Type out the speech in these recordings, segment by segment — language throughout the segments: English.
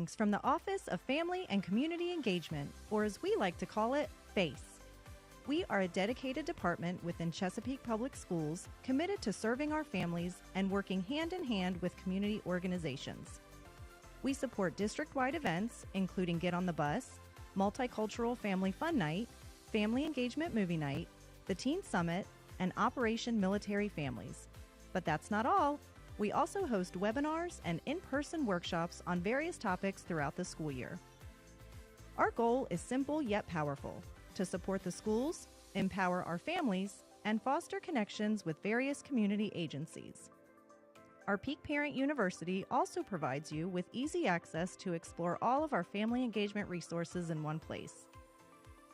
From the Office of Family and Community Engagement, or as we like to call it, FACE. We are a dedicated department within Chesapeake Public Schools committed to serving our families and working hand in hand with community organizations. We support district-wide events, including Get on the Bus, Multicultural Family Fun Night, Family Engagement Movie Night, the Teen Summit, and Operation Military Families. But that's not all. We also host webinars and in-person workshops on various topics throughout the school year. Our goal is simple yet powerful: to support the schools, empower our families, and foster connections with various community agencies. Our Peak Parent University also provides you with easy access to explore all of our family engagement resources in one place.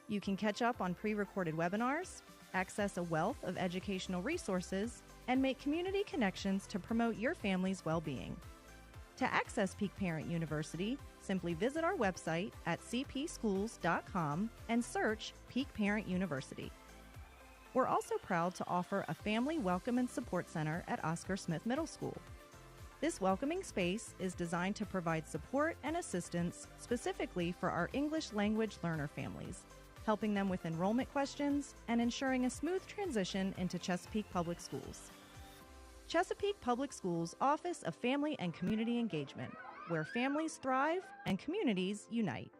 You can catch up on pre-recorded webinars, access a wealth of educational resources, and make community connections to promote your family's well-being. To access Peak Parent University, simply visit our website at cpschools.com and search Peak Parent University. We're also proud to offer a family welcome and support center at Oscar Smith Middle School. This welcoming space is designed to provide support and assistance specifically for our English language learner families, helping them with enrollment questions and ensuring a smooth transition into Chesapeake Public Schools. Chesapeake Public Schools Office of Family and Community Engagement, where families thrive and communities unite.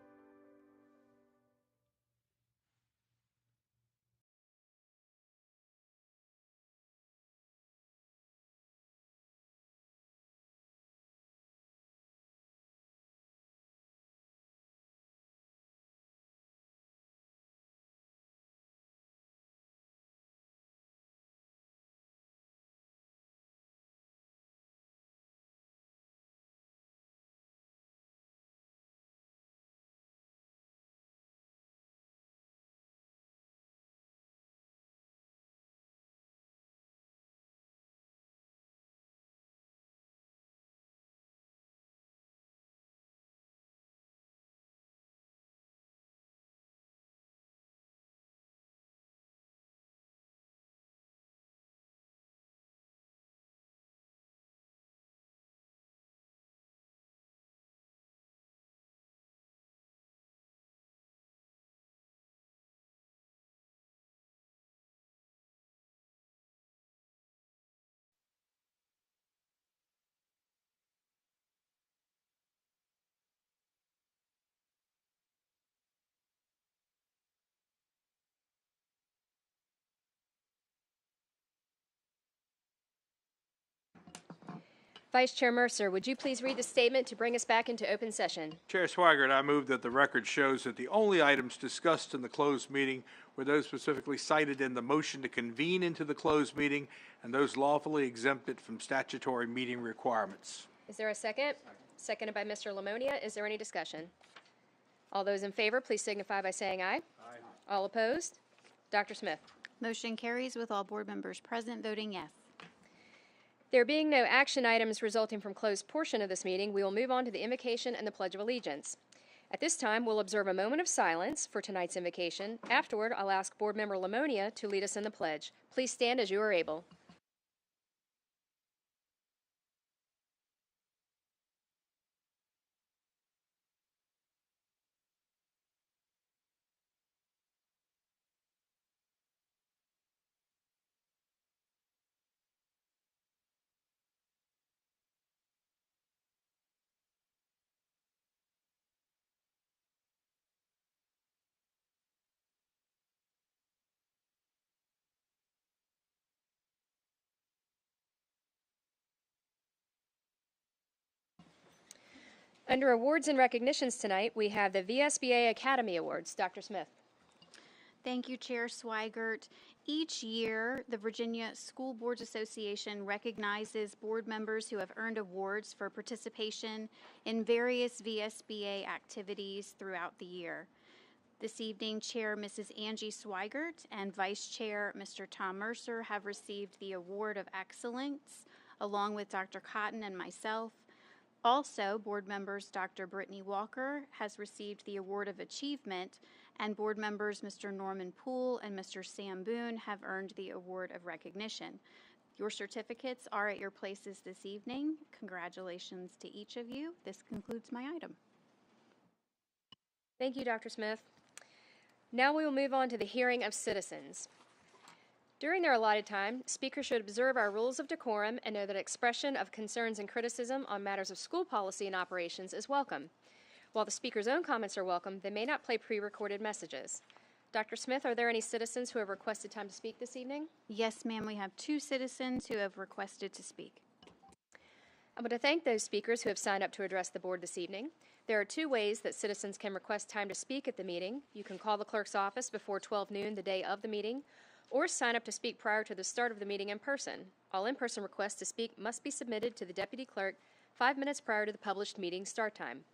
Vice Chair Mercer, would you please read the statement to bring us back into open session? Chair Swigert, I move that the record shows that the only items discussed in the closed meeting were those specifically cited in the motion to convene into the closed meeting and those lawfully exempted from statutory meeting requirements. Is there a second? Seconded by Mr. Lamonia. Is there any discussion? All those in favor, please signify by saying aye. Aye. All opposed? Dr. Smith. Motion carries with all board members present voting yes. There being no action items resulting from closed portion of this meeting, we will move on to the invocation and the Pledge of Allegiance. At this time, we'll observe a moment of silence for tonight's invocation. Afterward, I'll ask Board Member Lamonia to lead us in the pledge. Please stand as you are able. Under awards and recognitions tonight, we have the VSBA Academy Awards. Dr. Smith. Thank you, Chair Swigert. Each year, the Virginia School Boards Association recognizes board members who have earned awards for participation in various VSBA activities throughout the year. This evening, Chair Mrs. Angie Swigert and Vice Chair Mr. Tom Mercer have received the Award of Excellence, along with Dr. Cotton and myself. Also, board members Dr. Brittany Walker has received the Award of Achievement, and board members Mr. Norman Poole and Mr. Sam Boone have earned the Award of Recognition. Your certificates are at your places this evening. Congratulations to each of you. This concludes my item. Thank you, Dr. Smith. Now we will move on to the hearing of citizens. During their allotted time, speakers should observe our rules of decorum and know that expression of concerns and criticism on matters of school policy and operations is welcome. While the speaker's own comments are welcome, they may not play pre-recorded messages. Dr. Smith, are there any citizens who have requested time to speak this evening? Yes, ma'am. We have 2 citizens who have requested to speak. I'm going to thank those speakers who have signed up to address the board this evening. There are 2 ways that citizens can request time to speak at the meeting. You can call the clerk's office before 12 noon the day of the meeting, or sign up to speak prior to the start of the meeting in person. All in-person requests to speak must be submitted to the deputy clerk 5 minutes prior to the published meeting start time.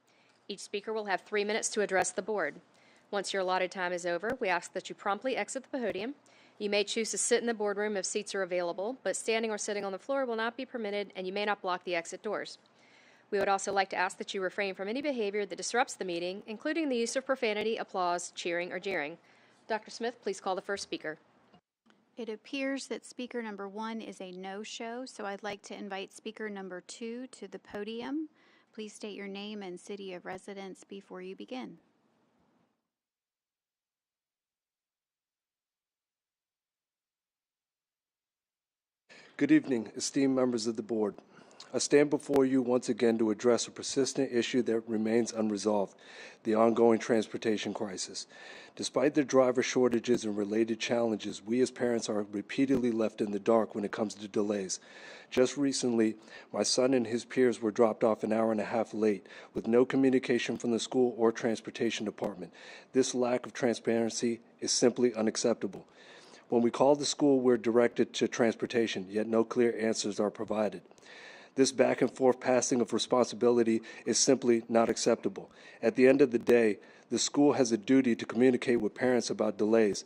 Each speaker will have 3 minutes to address the board. Once your allotted time is over, we ask that you promptly exit the podium. You may choose to sit in the boardroom if seats are available, but standing or sitting on the floor will not be permitted, and you may not block the exit doors. We would also like to ask that you refrain from any behavior that disrupts the meeting, including the use of profanity, applause, cheering, or jeering. Dr. Smith, please call the first speaker. It appears that speaker number 1 is a no-show, so I'd like to invite speaker number 2 to the podium. Please state your name and city of residence before you begin. Good evening, esteemed members of the board. I stand before you once again to address a persistent issue that remains unresolved, the ongoing transportation crisis. Despite the driver shortages and related challenges, we as parents are repeatedly left in the dark when it comes to delays. Just recently, my son and his peers were dropped off an hour and a half late with no communication from the school or transportation department. This lack of transparency is simply unacceptable. When we call the school, we're directed to transportation, yet no clear answers are provided. This back and forth passing of responsibility is simply not acceptable. At the end of the day, the school has a duty to communicate with parents about delays,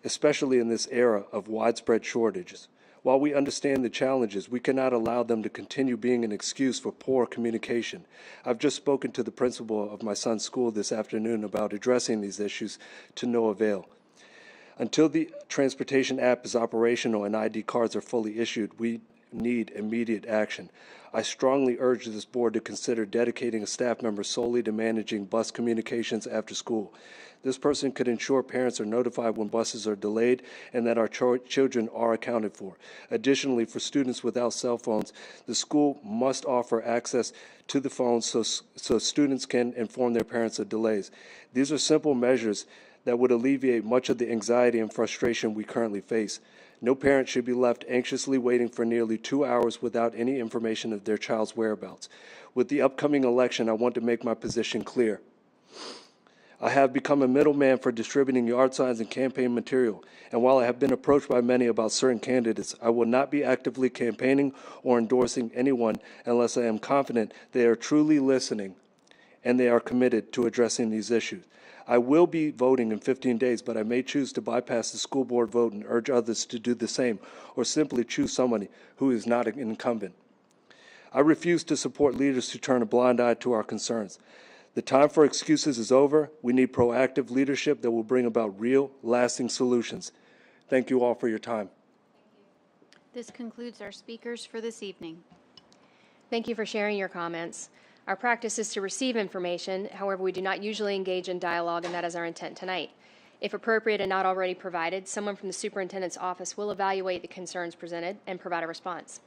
especially in this era of widespread shortages. While we understand the challenges, we cannot allow them to continue being an excuse for poor communication. I've just spoken to the principal of my son's school this afternoon about addressing these issues to no avail. Until the transportation app is operational and ID cards are fully issued, we need immediate action. I strongly urge this board to consider dedicating a staff member solely to managing bus communications after school. This person could ensure parents are notified when buses are delayed and that our children are accounted for. Additionally, for students without cell phones, the school must offer access to the phones so students can inform their parents of delays. These are simple measures that would alleviate much of the anxiety and frustration we currently face. No parent should be left anxiously waiting for nearly 2 hours without any information of their child's whereabouts. With the upcoming election, I want to make my position clear. I have become a middleman for distributing yard signs and campaign material, and while I have been approached by many about certain candidates, I will not be actively campaigning or endorsing anyone unless I am confident they are truly listening and they are committed to addressing these issues. I will be voting in 15 days, but I may choose to bypass the school board vote and urge others to do the same, or simply choose somebody who is not an incumbent. I refuse to support leaders who turn a blind eye to our concerns. The time for excuses is over. We need proactive leadership that will bring about real, lasting solutions. Thank you all for your time. This concludes our speakers for this evening. Thank you for sharing your comments. Our practice is to receive information. However, we do not usually engage in dialogue, and that is our intent tonight. If appropriate and not already provided, someone from the superintendent's office will evaluate the concerns presented and provide a response.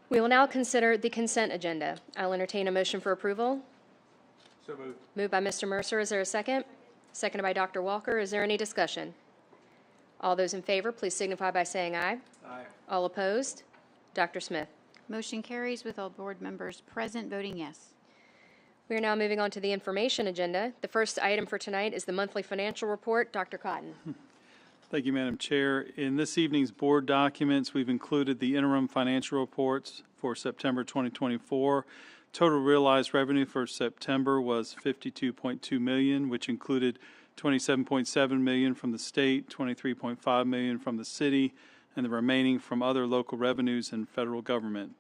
We will now consider the consent agenda. I'll entertain a motion for approval. So moved. Moved by Mr. Mercer. Is there a second? Seconded by Dr. Walker. Is there any discussion? All those in favor, please signify by saying aye. Aye. All opposed? Dr. Smith. Motion carries with all board members present voting yes. We are now moving on to the information agenda. The first item for tonight is the monthly financial report. Dr. Cotton. Thank you, Madam Chair. In this evening's board documents, we've included the interim financial reports for September 2024. Total realized revenue for September was $52.2 million, which included $27.7 million from the state, $23.5 million from the city, and the remaining from other local revenues and federal government.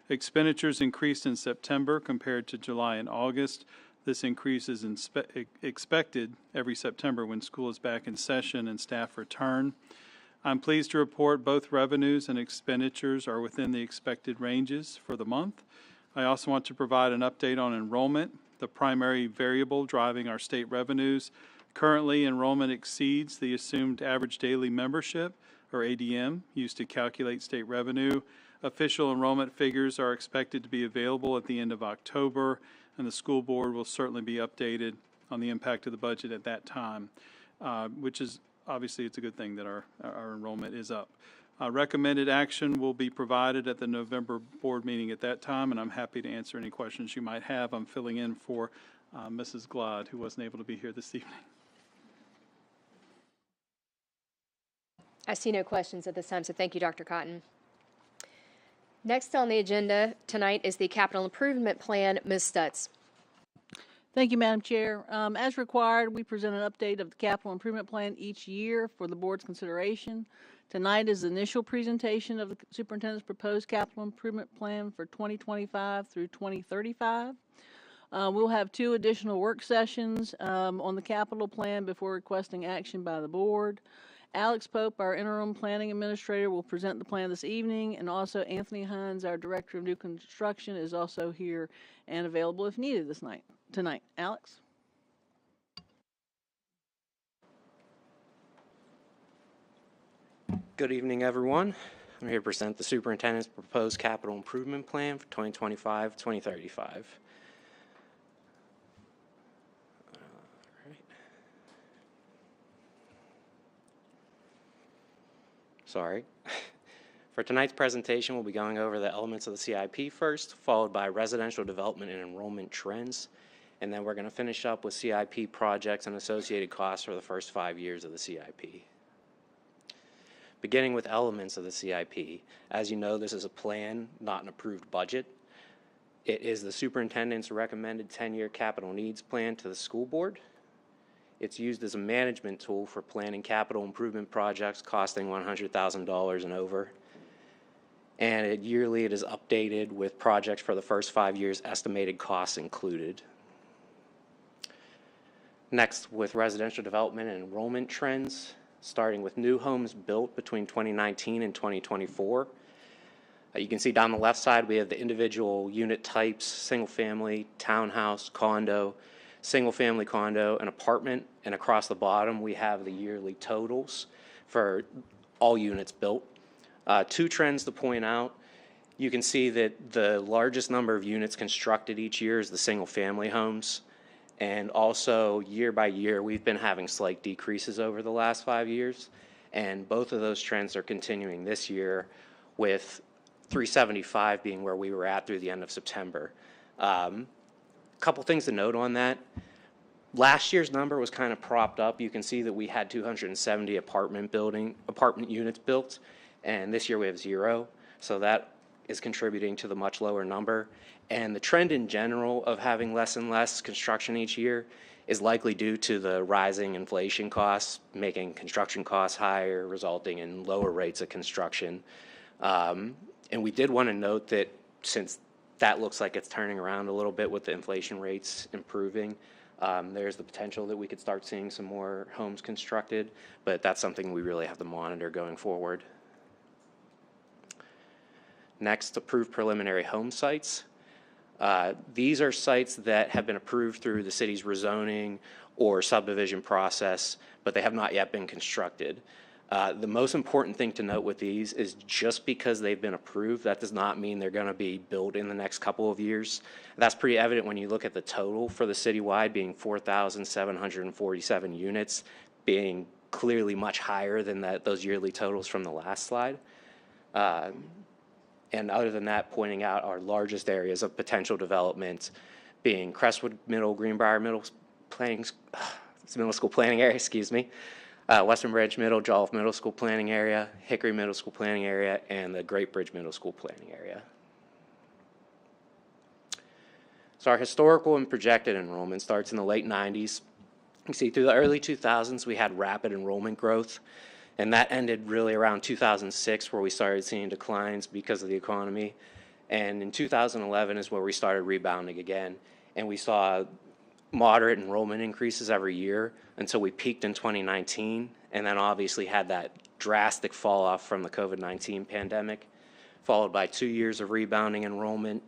Expenditures increased in September compared to July and August. This increase is expected every September when school is back in session and staff return. I'm pleased to report both revenues and expenditures are within the expected ranges for the month. I also want to provide an update on enrollment. the primary variable driving our state revenues. Currently, enrollment exceeds the assumed average daily membership, or ADM, used to calculate state revenue. Official enrollment figures are expected to be available at the end of October, and the school board will certainly be updated on the impact of the budget at that time, which is obviously it's a good thing that our enrollment is up. Recommended action will be provided at the November board meeting at that time, and I'm happy to answer any questions you might have. I'm filling in for Mrs. Glod, who wasn't able to be here this evening. I see no questions at this time, so thank you, Dr. Cotton. Next on the agenda tonight is the capital improvement plan. Ms. Stutz. Thank you, Madam Chair. As required, we present an update of the capital improvement plan each year for the board's consideration. Tonight is the initial presentation of the superintendent's proposed capital improvement plan for 2025 through 2035. We'll have 2 additional work sessions on the capital plan before requesting action by the board. Alex Pope, our interim planning administrator, will present the plan this evening, and also Anthony Hines, our director of new construction, is also here and available if needed tonight. Alex? Good evening, everyone. I'm here to present the superintendent's proposed capital improvement plan for 2025-2035. Sorry. For tonight's presentation, we'll be going over the elements of the CIP first, followed by residential development and enrollment trends, and then we're going to finish up with CIP projects and associated costs for the first 5 years of the CIP. Beginning with elements of the CIP, as you know, this is a plan, not an approved budget. It is the superintendent's recommended 10-year capital needs plan to the school board. It's used as a management tool for planning capital improvement projects costing $100,000 and over. And yearly it is updated with projects for the first 5 years, estimated costs included. Next, with residential development and enrollment trends, starting with new homes built between 2019 and 2024. You can see down the left side we have the individual unit types: single family, townhouse, condo, single family condo, and apartment, and across the bottom we have the yearly totals for all units built. 2 trends to point out. You can see that the largest number of units constructed each year is the single family homes, and also year by year we've been having slight decreases over the last 5 years, and both of those trends are continuing this year, with 375 being where we were at through the end of September. Couple things to note on that. Last year's number was kind of propped up. You can see that we had 270 apartment units built, and this year we have 0. So that is contributing to the much lower number. And the trend in general of having less and less construction each year is likely due to the rising inflation costs, making construction costs higher, resulting in lower rates of construction. And we did want to note that since that looks like it's turning around a little bit with the inflation rates improving, there's the potential that we could start seeing some more homes constructed, but that's something we really have to monitor going forward. Next, approved preliminary home sites. These are sites that have been approved through the city's rezoning or subdivision process, but they have not yet been constructed. The most important thing to note with these is just because they've been approved, that does not mean they're going to be built in the next couple of years. That's pretty evident when you look at the total for the citywide being 4,747 units, being clearly much higher than those yearly totals from the last slide. And other than that, pointing out our largest areas of potential development being Crestwood Middle, Greenbrier Middle School Planning Area, Western Branch Middle, Jolliffe Middle School Planning Area, Hickory Middle School Planning Area, and the Great Bridge Middle School Planning Area. So our historical and projected enrollment starts in the late 90s. You see, through the early 2000s, we had rapid enrollment growth, and that ended really around 2006, where we started seeing declines because of the economy. And in 2011 is where we started rebounding again, and we saw moderate enrollment increases every year until we peaked in 2019, and then obviously had that drastic fall off from the COVID-19 pandemic, followed by 2 years of rebounding enrollment.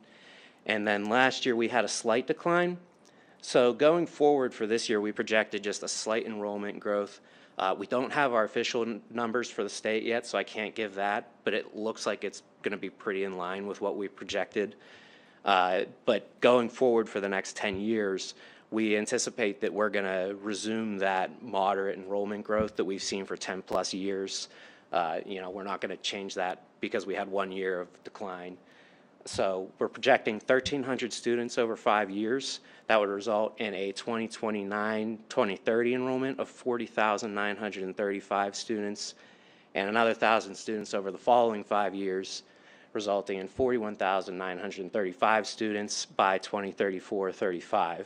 And then last year we had a slight decline, So going forward for this year, we projected just a slight enrollment growth. We don't have our official numbers for the state yet, so I can't give that, but it looks like it's going to be pretty in line with what we projected. But going forward for the next 10 years, we anticipate that we're going to resume that moderate enrollment growth that we've seen for 10 plus years. We're not going to change that because we had 1 year of decline. So we're projecting 1,300 students over 5 years. That would result in a 2029-2030 enrollment of 40,935 students, and another 1,000 students over the following 5 years, resulting in 41,935 students by 2034-35.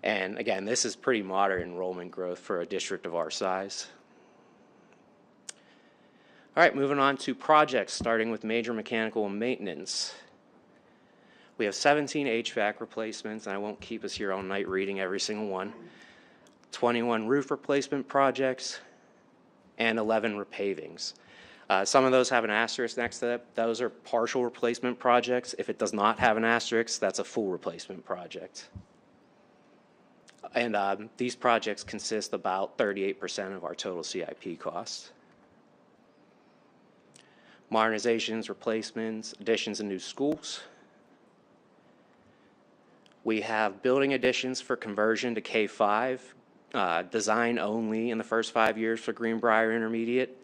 And again, this is pretty moderate enrollment growth for a district of our size. All right, moving on to projects, starting with major mechanical maintenance. We have 17 HVAC replacements, and I won't keep us here all night reading every single one. 21 roof replacement projects, and 11 repavings. Some of those have an asterisk next to that. Those are partial replacement projects. If it does not have an asterisk, that's a full replacement project. And these projects consist about 38% of our total CIP cost. Modernizations, replacements, additions, and new schools. We have building additions for conversion to K-5, design only in the first 5 years for Greenbrier Intermediate,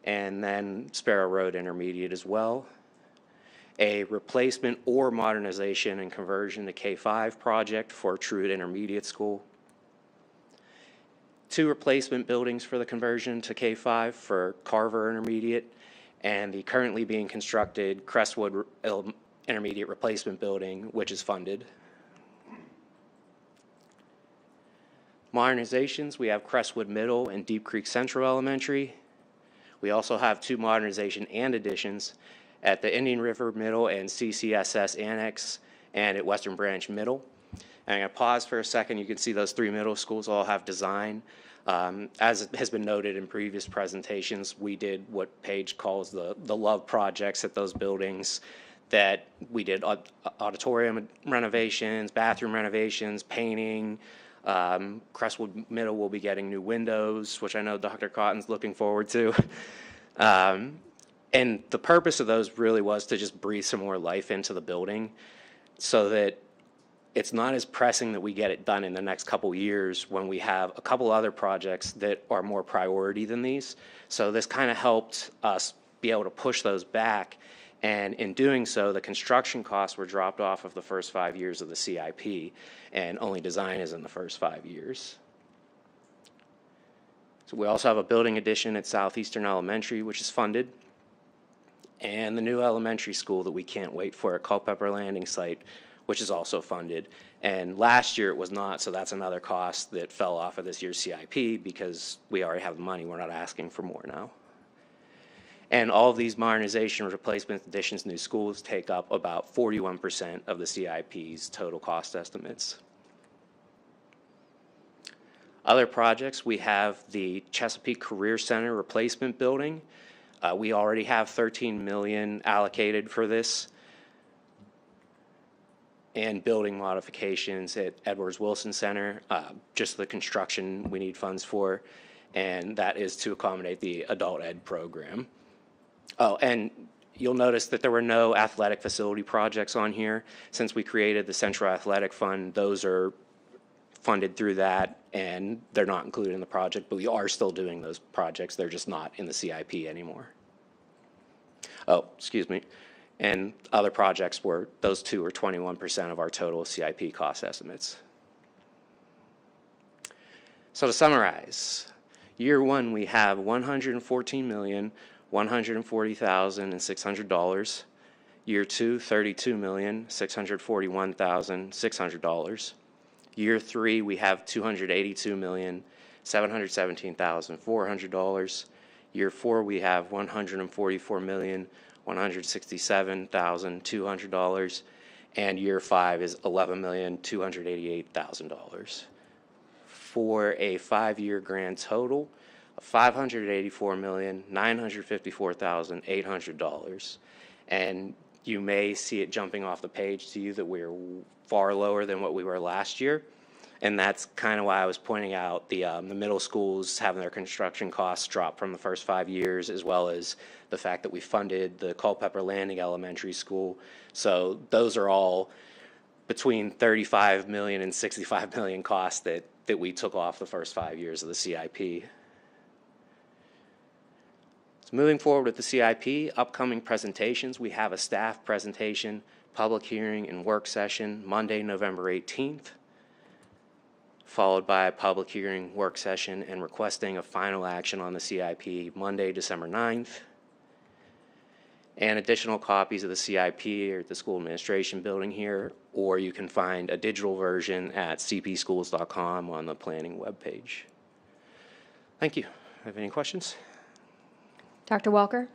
and then Sparrow Road Intermediate as well. A replacement or modernization and conversion to K-5 project for Truett Intermediate School. 2 replacement buildings for the conversion to K-5 for Carver Intermediate, and the currently being constructed Crestwood Intermediate replacement building, which is funded. Modernizations, we have Crestwood Middle and Deep Creek Central Elementary. We also have 2 modernization and additions at the Indian River Middle and CCSS Annex, and at Western Branch Middle. And I'm going to pause for a second. You can see those 3 middle schools all have design. As has been noted in previous presentations, we did what Paige calls the love projects at those buildings, that we did auditorium renovations, bathroom renovations, painting. Crestwood Middle will be getting new windows, which I know Dr. Cotton's looking forward to. And the purpose of those really was to just breathe some more life into the building so that it's not as pressing that we get it done in the next couple years when we have a couple other projects that are more priority than these. So this kind of helped us be able to push those back. And in doing so, the construction costs were dropped off of the first 5 years of the CIP, and only design is in the first 5 years. So we also have a building addition at Southeastern Elementary, which is funded, and the new elementary school that we can't wait for at Culpeper Landing Site, which is also funded. And last year it was not, so that's another cost that fell off of this year's CIP because we already have the money. We're not asking for more now. And all of these modernization, replacement, additions, new schools take up about 41% of the CIP's total cost estimates. Other projects, we have the Chesapeake Career Center replacement building. We already have $13 million allocated for this, and building modifications at Edwards Wilson Center, just the construction we need funds for, and that is to accommodate the adult ed program. Oh, and you'll notice that there were no athletic facility projects on here. Since we created the Central Athletic Fund, those are funded through that, and they're not included in the project, but we are still doing those projects. They're just not in the CIP anymore. Oh, excuse me. And other projects were, those 2 are 21% of our total CIP cost estimates. So to summarize, year 1, we have $114,140,600. Year 2, $32,641,600. Year 3, we have $282,717,400. Year 4, we have $144,167,200. And year 5 is $11,288,000. For a 5-year grand total of $584,954,800. And you may see it jumping off the page to you that we're far lower than what we were last year. And that's kind of why I was pointing out the middle schools having their construction costs drop from the first 5 years, as well as the fact that we funded the Culpeper Landing Elementary School. So those are all between 35 million and 65 million costs that we took off the first 5 years of the CIP. So moving forward with the CIP, upcoming presentations, we have a staff presentation, public hearing, and work session Monday, November 18th, followed by a public hearing, work session, and requesting a final action on the CIP Monday, December 9th. And additional copies of the CIP are at the school administration building here, or you can find a digital version at cpschools.com on the planning webpage. Thank you. Have any questions? Dr. Walker?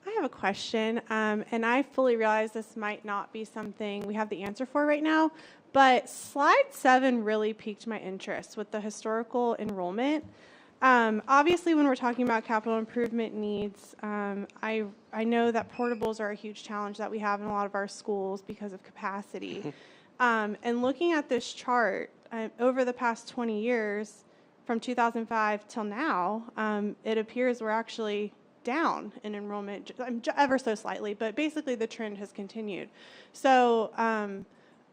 I have a question, and I fully realize this might not be something we have the answer for right now, but slide 7 really piqued my interest with the historical enrollment. Obviously, when we're talking about capital improvement needs, I know that portables are a huge challenge that we have in a lot of our schools because of capacity. And looking at this chart, over the past 20 years, from 2005 till now, it appears we're actually down in enrollment, ever so slightly, but basically the trend has continued. So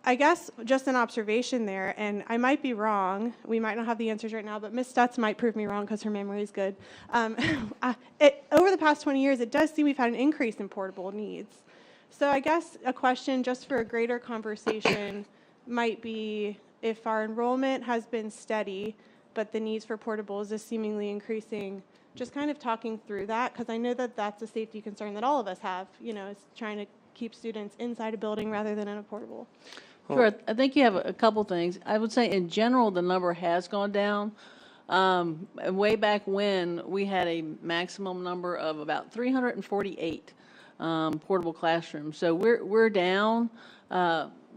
I guess just an observation there, and I might be wrong. We might not have the answers right now, but Ms. Stutz might prove me wrong because her memory is good. Over the past 20 years, it does seem we've had an increase in portable needs. So I guess a question just for a greater conversation might be if our enrollment has been steady, but the needs for portables is seemingly increasing, just kind of talking through that, because I know that that's a safety concern that all of us have, is trying to keep students inside a building rather than in a portable. Sure. I think you have a couple things. I would say in general, the number has gone down. Way back when, we had a maximum number of about 348 portable classrooms. So we're down.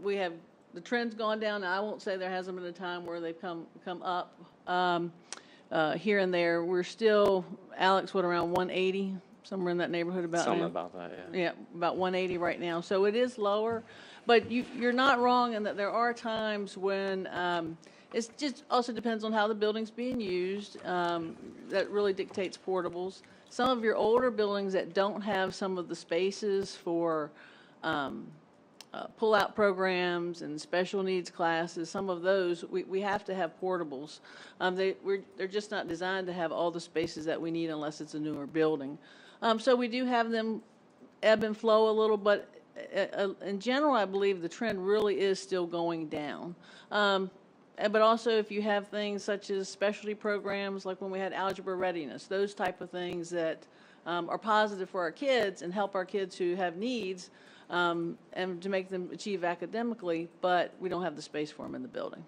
We have the trend's gone down. Now, I won't say there hasn't been a time where they've come up here and there. We're still, Alex, around 180, somewhere in that neighborhood about Something now. about that, yeah. Yeah, about 180 right now. So it is lower, but you're not wrong in that there are times when it just also depends on how the building's being used. That really dictates portables. Some of your older buildings that don't have some of the spaces for pull-out programs and special needs classes, some of those, we have to have portables. They're just not designed to have all the spaces that we need unless it's a newer building. So we do have them ebb and flow a little, but in general, I believe the trend really is still going down. But also if you have things such as specialty programs, like when we had algebra readiness, those type of things that are positive for our kids and help our kids who have needs and to make them achieve academically, but we don't have the space for them in the building.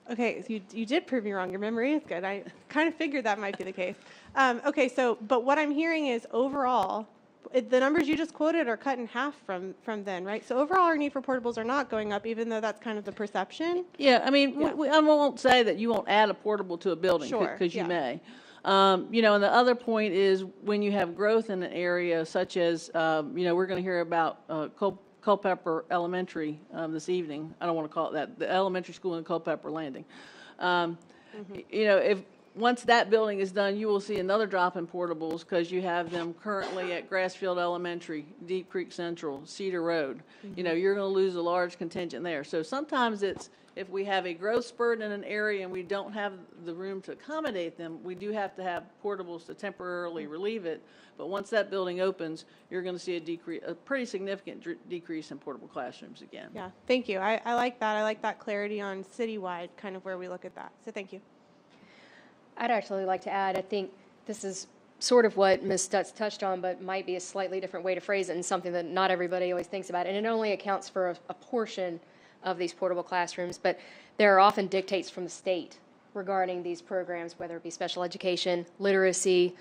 Okay, so you did prove me wrong. Your memory is good. I kind of figured that might be the case. Okay, so, but what I'm hearing is overall, the numbers you just quoted are cut in half from then, right? So overall, our need for portables are not going up, even though that's kind of the perception. Yeah, I mean, I won't say that you won't add a portable to a building, because you may. And the other point is when you have growth in an area such as, we're going to hear about Culpeper Elementary this evening. I don't want to call it that. The elementary school in Culpeper Landing. If once that building is done, you will see another drop in portables because you have them currently at Grassfield Elementary, Deep Creek Central, Cedar Road. You're going to lose a large contingent there. So sometimes it's if we have a growth spurt in an area and we don't have the room to accommodate them, we do have to have portables to temporarily relieve it. But once that building opens, you're going to see a pretty significant decrease in portable classrooms again. Yeah, thank you. I like that. I like that clarity on citywide, kind of where we look at that. So thank you. I'd actually like to add, I think this is sort of what Ms. Stutz touched on, but might be a slightly different way to phrase it and something that not everybody always thinks about. And it only accounts for a portion of these portable classrooms, but there are often dictates from the state regarding these programs, whether it be special education, literacy,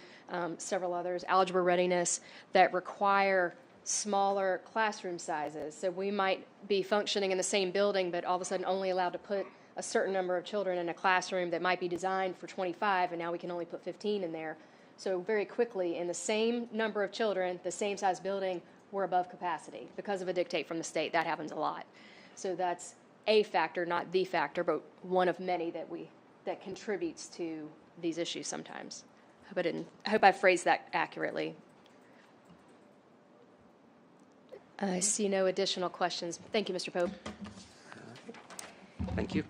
several others, algebra readiness, that require smaller classroom sizes. So we might be functioning in the same building, but all of a sudden only allowed to put a certain number of children in a classroom that might be designed for 25, and now we can only put 15 in there. So very quickly, in the same number of children, the same size building, we're above capacity because of a dictate from the state. That happens a lot. So that's a factor, not the factor, but one of many that contributes to these issues sometimes. I hope I phrased that accurately. I see no additional questions. Thank you, Mr. Pope. Thank you.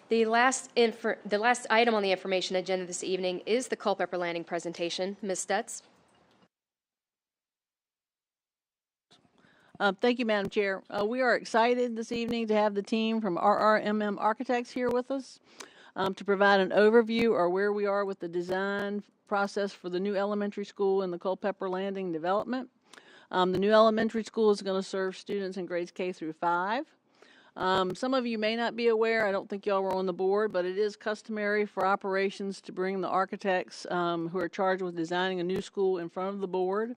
The last item on the information agenda this evening is the Culpeper Landing presentation. Ms. Stutz. Thank you, Madam Chair. We are excited this evening to have the team from RRMM Architects here with us to provide an overview or where we are with the design process for the new elementary school in the Culpeper Landing development. The new elementary school is going to serve students in grades K through 5. Some of you may not be aware, I don't think y'all were on the board, but it is customary for operations to bring the architects who are charged with designing a new school in front of the board.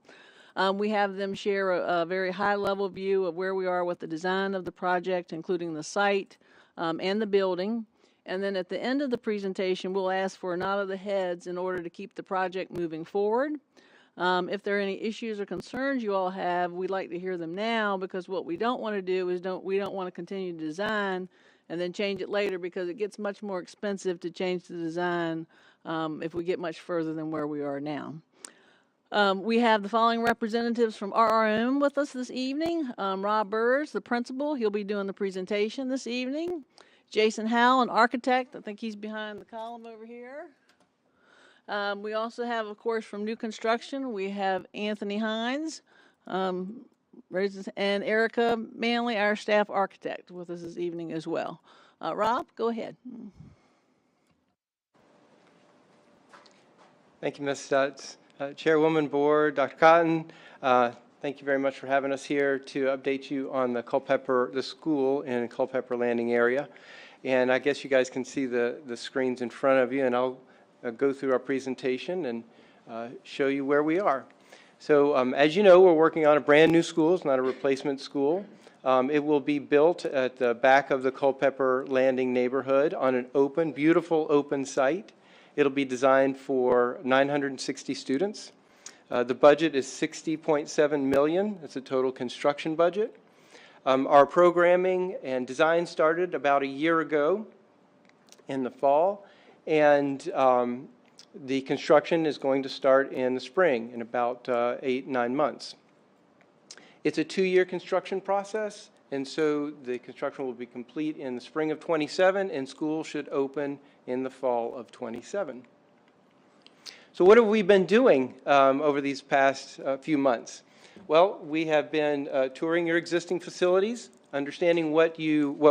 We have them share a very high-level view of where we are with the design of the project, including the site and the building. And then at the end of the presentation, we'll ask for a nod of the heads in order to keep the project moving forward. If there are any issues or concerns you all have, we'd like to hear them now, because what we don't want to do is we don't want to continue to design and then change it later, because it gets much more expensive to change the design if we get much further than where we are now. We have the following representatives from RRM with us this evening. Rob Burrs, the principal, he'll be doing the presentation this evening. Jason Howell, an architect, I think he's behind the column over here. We also have, of course, from new construction, we have Anthony Hines and Erica Manley, our staff architect, with us this evening as well. Rob, go ahead. Thank you, Ms. Stutz. Chairwoman, Board, Dr. Cotton, thank you very much for having us here to update you on the school in Culpeper Landing area. And I guess you guys can see the screens in front of you, and I'll go through our presentation and show you where we are. So as you know, we're working on a brand new school. It's not a replacement school. It will be built at the back of the Culpeper Landing neighborhood on an open, beautiful open site. It'll be designed for 960 students. The budget is $60.7 million. It's a total construction budget. Our programming and design started about a year ago in the fall, and the construction is going to start in the spring in about 8-9 months. It's a 2-year construction process, and so the construction will be complete in the spring of 27, and school should open in the fall of 27. So what have we been doing over these past few months? Well, we have been touring your existing facilities, understanding what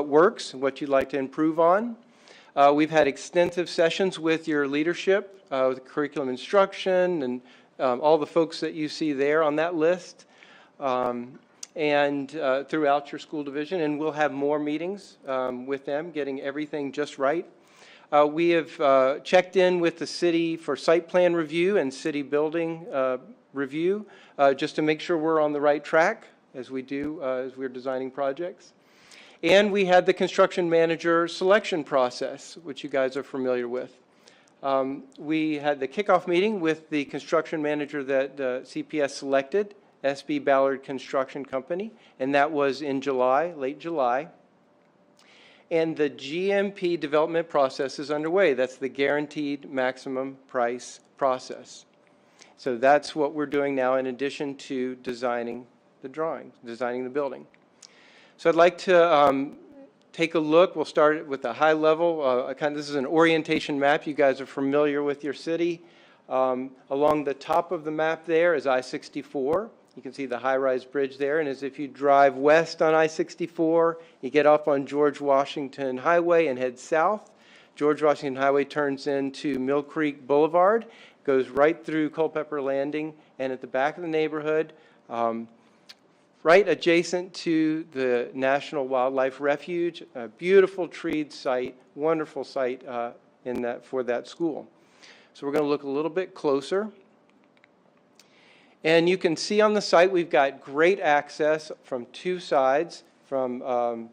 works, what you'd like to improve on. We've had extensive sessions with your leadership, with curriculum instruction, and all the folks that you see there on that list, and throughout your school division. And we'll have more meetings with them, getting everything just right. We have checked in with the city for site plan review and city building review, just to make sure we're on the right track as we do as we're designing projects. And we had the construction manager selection process, which you guys are familiar with. We had the kickoff meeting with the construction manager that CPS selected, SB Ballard Construction Company, and that was in July, late July. And the GMP development process is underway. That's the guaranteed maximum price process. So that's what we're doing now, in addition to designing the drawings, designing the building. So I'd like to take a look. We'll start with a high level. This is an orientation map. You guys are familiar with your city. Along the top of the map there is I-64. You can see the high-rise bridge there. And as if you drive west on I-64, you get off on George Washington Highway and head south. George Washington Highway turns into Mill Creek Boulevard, goes right through Culpeper Landing, and at the back of the neighborhood, right adjacent to the National Wildlife Refuge, a beautiful treed site, wonderful site for that school. So we're going to look a little bit closer. And you can see on the site we've got great access from two sides, from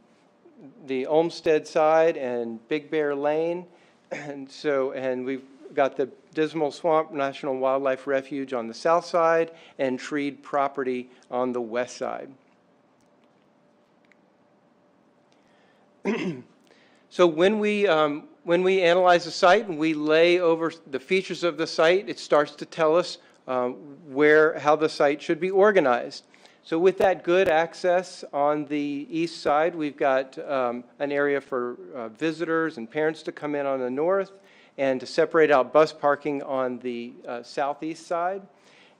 the Olmsted side and Big Bear Lane. And we've got the Dismal Swamp National Wildlife Refuge on the south side and treed property on the west side. So when we analyze the site and we lay over the features of the site, it starts to tell us how the site should be organized. So with that good access on the east side, we've got an area for visitors and parents to come in on the north, and to separate out bus parking on the southeast side.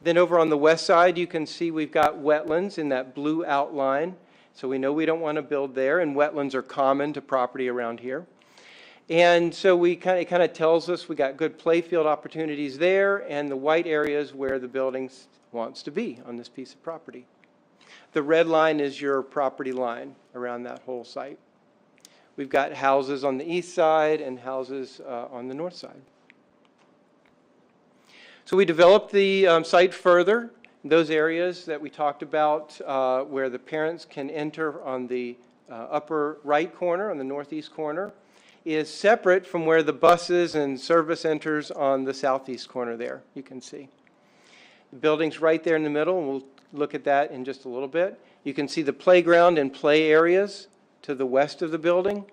Then over on the west side, you can see we've got wetlands in that blue outline. So we know we don't want to build there, and wetlands are common to property around here. And so it kind of tells us we got good playfield opportunities there, and the white areas where the building wants to be on this piece of property. The red line is your property line around that whole site. We've got houses on the east side and houses on the north side. So we developed the site further. Those areas that we talked about where the parents can enter on the upper right corner, on the northeast corner, is separate from where the buses and service enters on the southeast corner there, you can see. The building's right there in the middle, and we'll look at that in just a little bit. You can see the playground and play areas to the west of the building.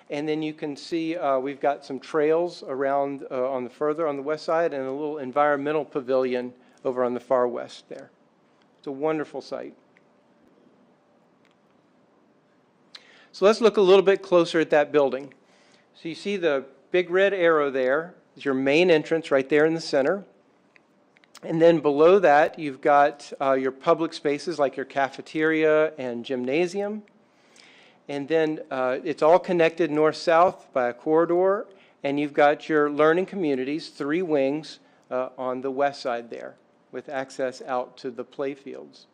And then you can see we've got some trails around on the west side, and a little environmental pavilion over on the far west there. It's a wonderful site. So let's look a little bit closer at that building. So you see the big red arrow there is your main entrance right there in the center. And then below that, you've got your public spaces like your cafeteria and gymnasium. And then it's all connected north-south by a corridor. And you've got your learning communities, 3 wings on the west side there, with access out to the play fields.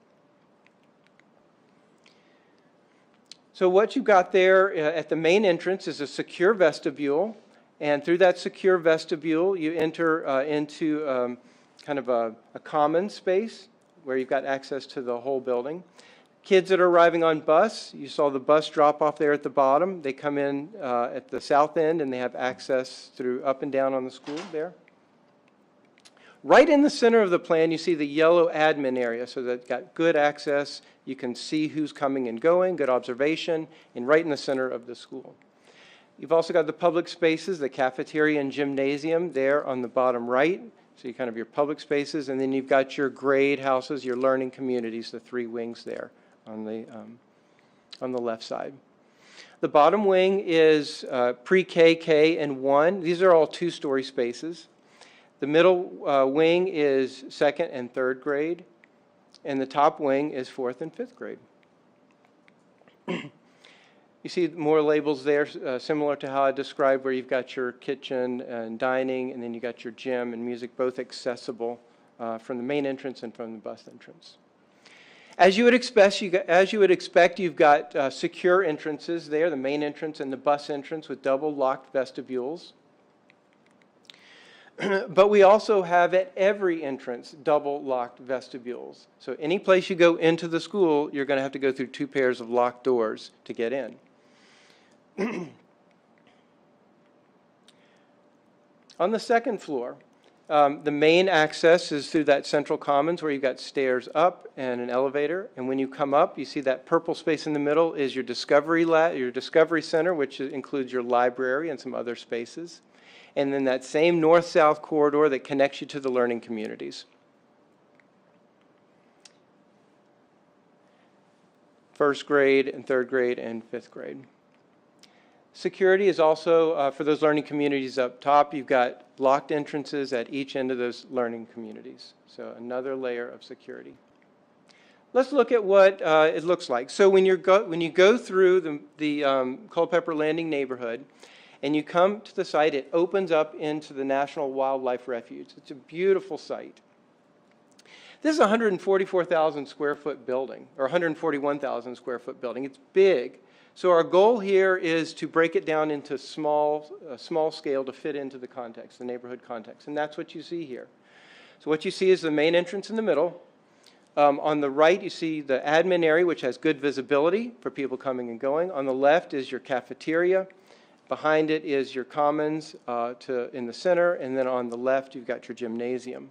So what you've got there at the main entrance is a secure vestibule, and through that secure vestibule you enter into kind of a common space where you've got access to the whole building. Kids that are arriving on bus, you saw the bus drop off there at the bottom. They come in at the south end and they have access through up and down on the school there. Right in the center of the plan, you see the yellow admin area, so that's got good access. You can see who's coming and going, good observation, and right in the center of the school. You've also got the public spaces, the cafeteria and gymnasium there on the bottom right. So you kind of your public spaces, and then you've got your grade houses, your learning communities, the 3 wings there on the left side. The bottom wing is pre-K, K, and 1. These are all 2-story spaces. The middle wing is 2nd and 3rd grade, and the top wing is 4th and 5th grade. You see more labels there, similar to how I described, where you've got your kitchen and dining, and then you got your gym and music, both accessible from the main entrance and from the bus entrance. As you would expect, you've got secure entrances there, the main entrance and the bus entrance with double locked vestibules. But we also have at every entrance double locked vestibules. So any place you go into the school, you're going to have to go through 2 pairs of locked doors to get in. On the 2nd floor, the main access is through that central commons where you've got stairs up and an elevator. And when you come up, you see that purple space in the middle is your discovery center, which includes your library and some other spaces. And then that same north-south corridor that connects you to the learning communities. First grade and 3rd grade and 5th grade. Security is also, for those learning communities up top, you've got locked entrances at each end of those learning communities. So another layer of security. Let's look at what it looks like. So when you go through the Culpeper Landing neighborhood, and you come to the site, it opens up into the National Wildlife Refuge. It's a beautiful site. This is a 144,000 square foot building, or 141,000 square foot building. It's big. So our goal here is to break it down into small scale to fit into the context, the neighborhood context. And that's what you see here. So what you see is the main entrance in the middle. On the right, you see the admin area, which has good visibility for people coming and going. On the left is your cafeteria. Behind it is your commons in the center, and then on the left you've got your gymnasium.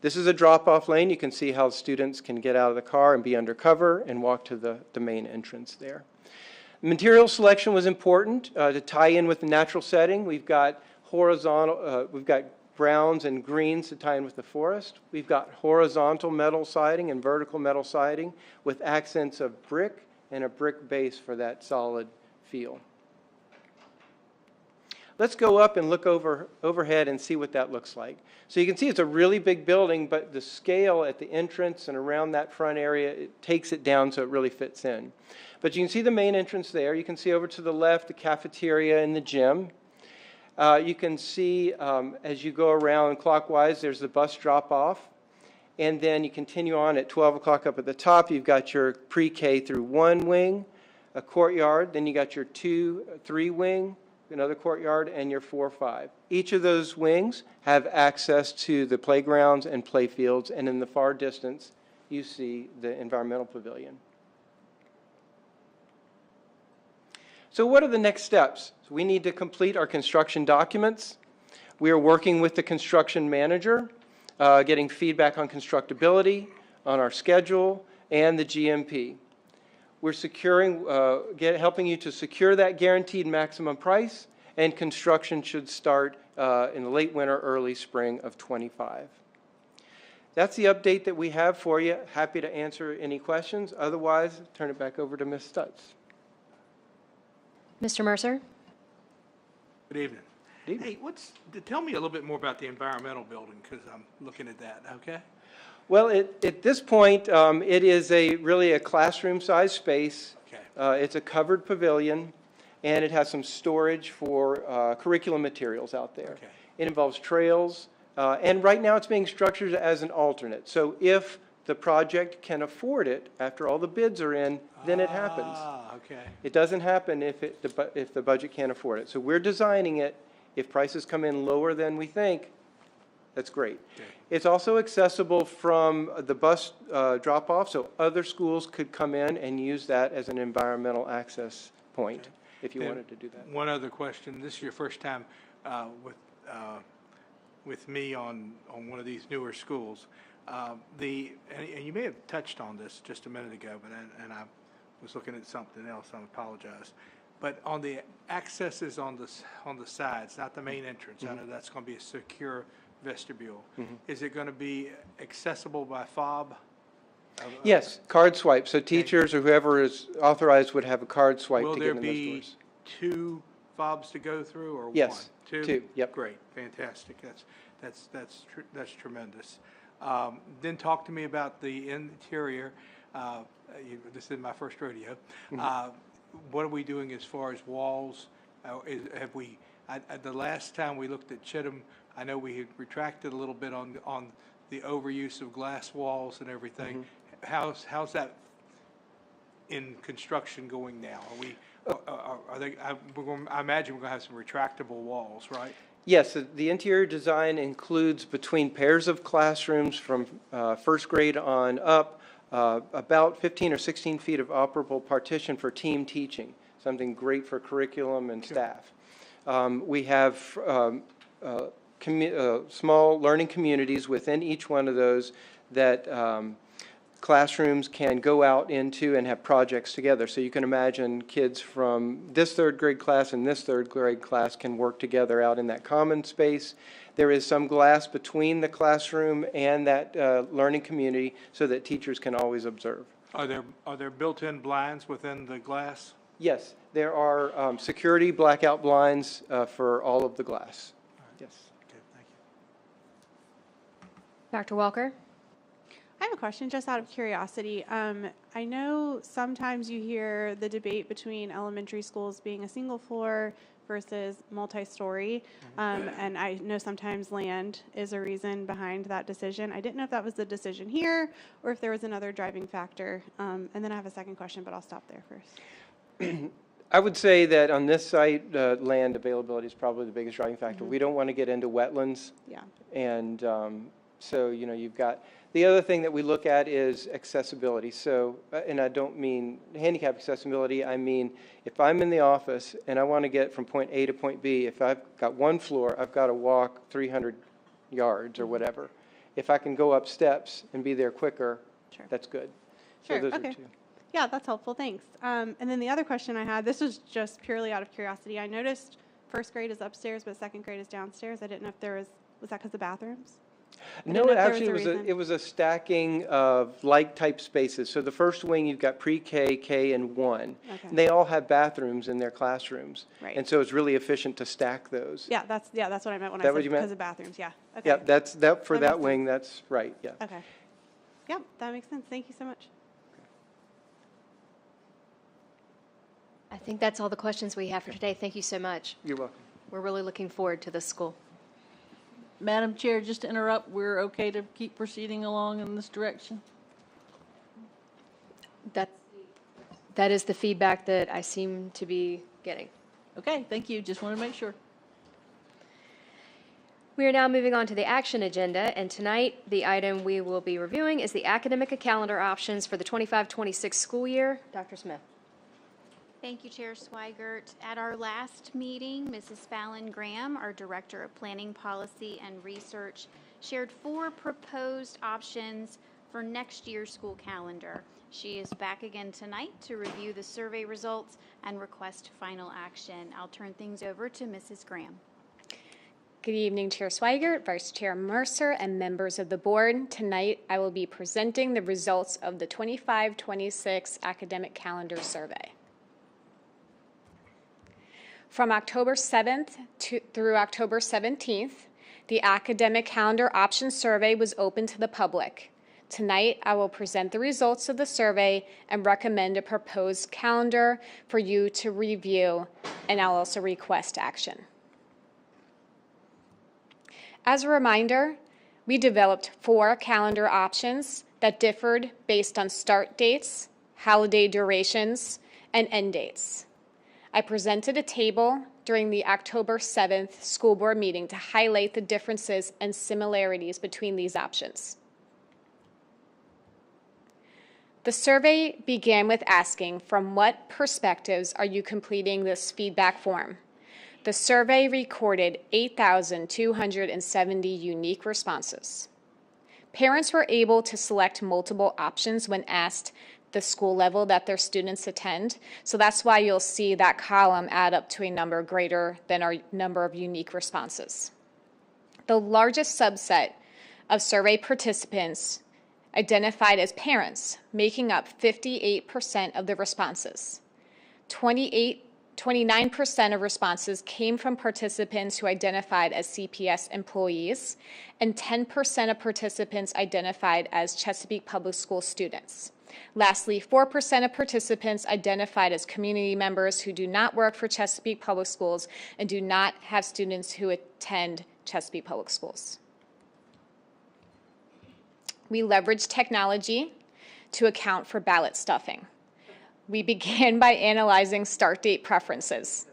This is a drop-off lane. You can see how students can get out of the car and be undercover and walk to the main entrance there. Material selection was important to tie in with the natural setting. We've got we've got browns and greens to tie in with the forest. We've got horizontal metal siding and vertical metal siding with accents of brick and a brick base for that solid feel. Let's go up and look overhead and see what that looks like. So you can see it's a really big building, but the scale at the entrance and around that front area, it takes it down so it really fits in. But you can see the main entrance there. You can see over to the left the cafeteria and the gym. You can see as you go around clockwise, there's the bus drop-off. And then you continue on at 12 o'clock up at the top. You've got your pre-K through 1 wing, a courtyard. Then you got your 2-3 wing, another courtyard, and your 4-5. Each of those wings have access to the playgrounds and play fields. And in the far distance, you see the environmental pavilion. So what are the next steps? So we need to complete our construction documents. We are working with the construction manager, getting feedback on constructability, on our schedule, and the GMP. We're securing, helping you to secure that guaranteed maximum price, and construction should start in the late winter, early spring of '25. That's the update that we have for you. Happy to answer any questions. Otherwise, turn it back over to Ms. Stutz. Mr. Mercer? Good evening. Hey, tell me a little bit more about the environmental building, because I'm looking at that, okay? Well, at this point, it is really a classroom-sized space. Okay. It's a covered pavilion, and it has some storage for curriculum materials out there. Okay. It involves trails, and right now it's being structured as an alternate. So if the project can afford it, after all the bids are in, then it happens. Okay. It doesn't happen if the budget can't afford it. So we're designing it. If prices come in lower than we think, that's great. Okay. It's also accessible from the bus drop-off, so other schools could come in and use that as an environmental access point if you wanted to do that. One other question. This is your first time with me on one of these newer schools. And you may have touched on this just a minute ago, but I was looking at something else. I apologize. But on the accesses on the sides, not the main entrance, I know that's going to be a secure vestibule. Is it going to be accessible by fob? Yes, card swipe. So teachers or whoever is authorized would have a card swipe to get in those doors. Will there be 2 fobs to go through, or yes, 1? 2. Yep. Great, fantastic. That's tremendous. Then talk to me about the interior. This is my first rodeo. What are we doing as far as walls? The last time we looked at Chittum, I know we had retracted a little bit on the overuse of glass walls and everything. How's that in construction going now? I imagine we're going to have some retractable walls, right? Yes, the interior design includes between pairs of classrooms from first grade on up, about 15 or 16 feet of operable partition for team teaching, something great for curriculum and staff. We have small learning communities within each one of those that classrooms can go out into and have projects together. So you can imagine kids from this 3rd grade class and this 3rd grade class can work together out in that common space. There is some glass between the classroom and that learning community so that teachers can always observe. Are there built-in blinds within the glass? Yes, there are security blackout blinds for all of the glass. Yes. Okay, thank you. Dr. Walker? I have a question just out of curiosity. I know sometimes you hear the debate between elementary schools being a single floor versus multi-story, and I know sometimes land is a reason behind that decision. I didn't know if that was the decision here or if there was another driving factor. And then I have a second question, but I'll stop there first. I would say that on this site, land availability is probably the biggest driving factor. We don't want to get into wetlands. Yeah. And so, you've got, the other thing that we look at is accessibility. So, and I don't mean handicap accessibility, I mean, if I'm in the office and I want to get from point A to point B, if I've got 1 floor, I've got to walk 300 yards or whatever. If I can go up steps and be there quicker, Sure. that's good. Sure, So those okay. are 2. Yeah, that's helpful. Thanks. And then the other question I had, this was just purely out of curiosity. I noticed first grade is upstairs, but second grade is downstairs. I didn't know if there was that because of bathrings? I No, didn't know if there actually, was a reason. it was a stacking of like-type spaces. So the first wing, you've got pre-K, K, and 1. Okay. And they all have bathrooms in their classrooms. Right. And so it's really efficient to stack those. Yeah, that's what I meant when I That what said you meant? because of bathrooms. Yeah. Okay. Yeah, that for That that makes wing, that's right, yeah. Okay. Yep, that makes sense. Thank you so much. I think that's all the questions we have for today. Thank you so much. You're welcome. We're really looking forward to this school. Madam Chair, just to interrupt, we're okay to keep proceeding along in this direction? That is the feedback that I seem to be getting. Okay, thank you. Just want to make sure. We are now moving on to the action agenda, and tonight the item we will be reviewing is the academic calendar options for the 25-26 school year. Dr. Smith. Thank you, Chair Swigert. At our last meeting, Mrs. Fallon Graham, our Director of Planning Policy and Research, shared 4 proposed options for next year's school calendar. She is back again tonight to review the survey results and request final action. I'll turn things over to Mrs. Graham. Good evening, Chair Swigert, Vice Chair Mercer, and members of the board. Tonight, I will be presenting the results of the 25-26 academic calendar survey. From October 7th through October 17th, the academic calendar option survey was open to the public. Tonight, I will present the results of the survey and recommend a proposed calendar for you to review, and I'll also request action. As a reminder, we developed 4 calendar options that differed based on start dates, holiday durations, and end dates. I presented a table during the October 7th school board meeting to highlight the differences and similarities between these options. The survey began with asking, from what perspectives are you completing this feedback form? The survey recorded 8,270 unique responses. Parents were able to select multiple options when asked the school level that their students attend. So that's why you'll see that column add up to a number greater than our number of unique responses. The largest subset of survey participants identified as parents, making up 58% of the responses. 29% of responses came from participants who identified as CPS employees, and 10% of participants identified as Chesapeake Public School students. Lastly, 4% of participants identified as community members who do not work for Chesapeake Public Schools and do not have students who attend Chesapeake Public Schools. We leveraged technology to account for ballot stuffing. We began by analyzing start date preferences.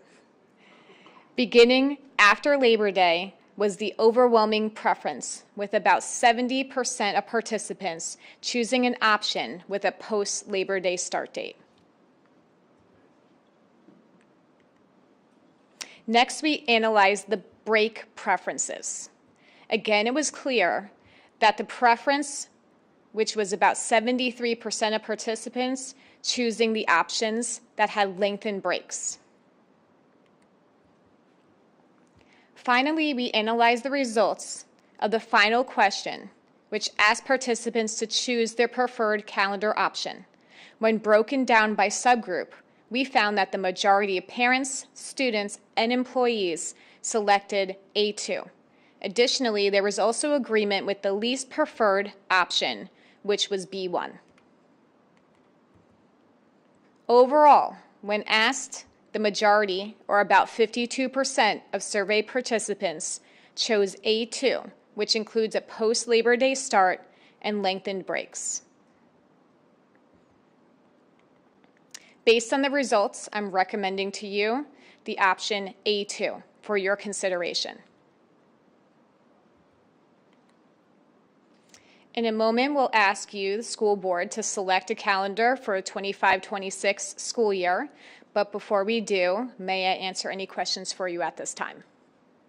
Beginning after Labor Day was the overwhelming preference, with about 70% of participants choosing an option with a post-Labor Day start date. Next, we analyzed the break preferences. Again, it was clear that the preference, which was about 73% of participants, choosing the options that had lengthened breaks. Finally, we analyzed the results of the final question, which asked participants to choose their preferred calendar option. When broken down by subgroup, we found that the majority of parents, students, and employees selected A2. Additionally, there was also agreement with the least preferred option, which was B1. Overall, when asked, the majority, or about 52% of survey participants, chose A2, which includes a post-Labor Day start and lengthened breaks. Based on the results, I'm recommending to you the option A2 for your consideration. In a moment, we'll ask you, the school board, to select a calendar for a 25-26 school year. But before we do, may I answer any questions for you at this time?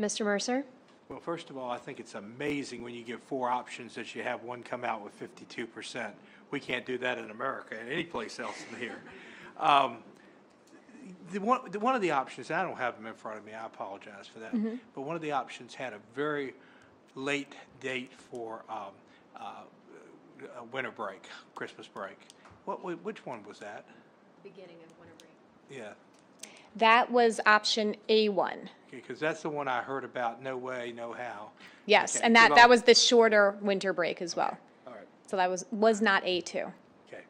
Mr. Mercer? Well, first of all, I think it's amazing when you give 4 options that you have one come out with 52%. We can't do that in America and any place else in here. One of the options, I don't have them in front of me, I apologize for that, but one of the options had a very late date for winter break, Christmas break. Which one was that? Beginning of winter break. Yeah, That was option A1. because that's the one I heard about, no way, no how. Yes, Okay, and good that was the shorter winter break as well. All right, So that was not A2. okay.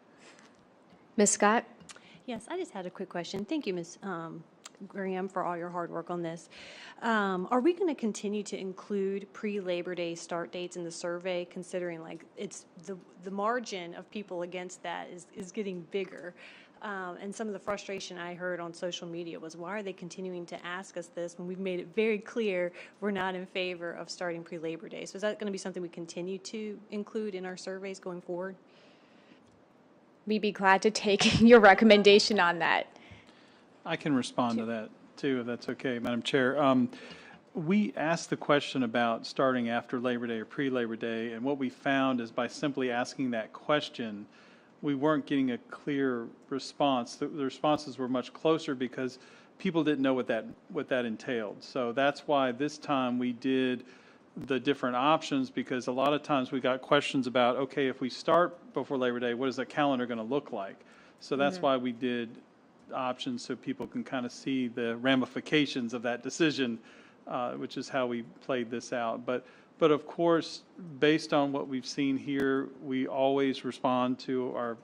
Ms. Scott? Yes, I just had a quick question. Thank you, Ms. Graham, for all your hard work on this. Are we going to continue to include pre-Labor Day start dates in the survey, considering like it's the margin of people against that is getting bigger? And some of the frustration I heard on social media was, why are they continuing to ask us this when we've made it very clear we're not in favor of starting pre-Labor Day? So is that going to be something we continue to include in our surveys going forward? We'd be glad to take your recommendation on that. I can respond to that, too, if that's okay, Madam Chair. We asked the question about starting after Labor Day or pre-Labor Day, and what we found is by simply asking that question, we weren't getting a clear response. The responses were much closer because people didn't know what that entailed. So that's why this time we did the different options, because a lot of times we got questions about, okay, if we start before Labor Day, what is the calendar going to look like? So that's why we did options, so people can kind of see the ramifications of that decision, which is how we played this out. But of course, based on what we've seen here, we always respond to our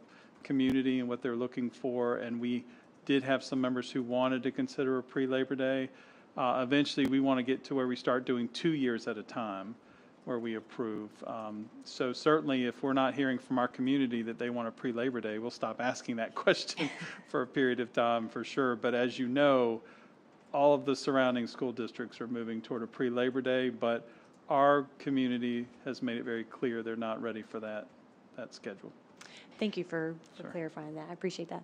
community and what they're looking for, and we did have some members who wanted to consider a pre-Labor Day. Eventually, we want to get to where we start doing 2 years at a time, where we approve. So certainly, if we're not hearing from our community that they want a pre-Labor Day, we'll stop asking that question for a period of time, for sure. But as you know, all of the surrounding school districts are moving toward a pre-Labor Day, but our community has made it very clear they're not ready for that schedule. Thank you for clarifying that. I appreciate that.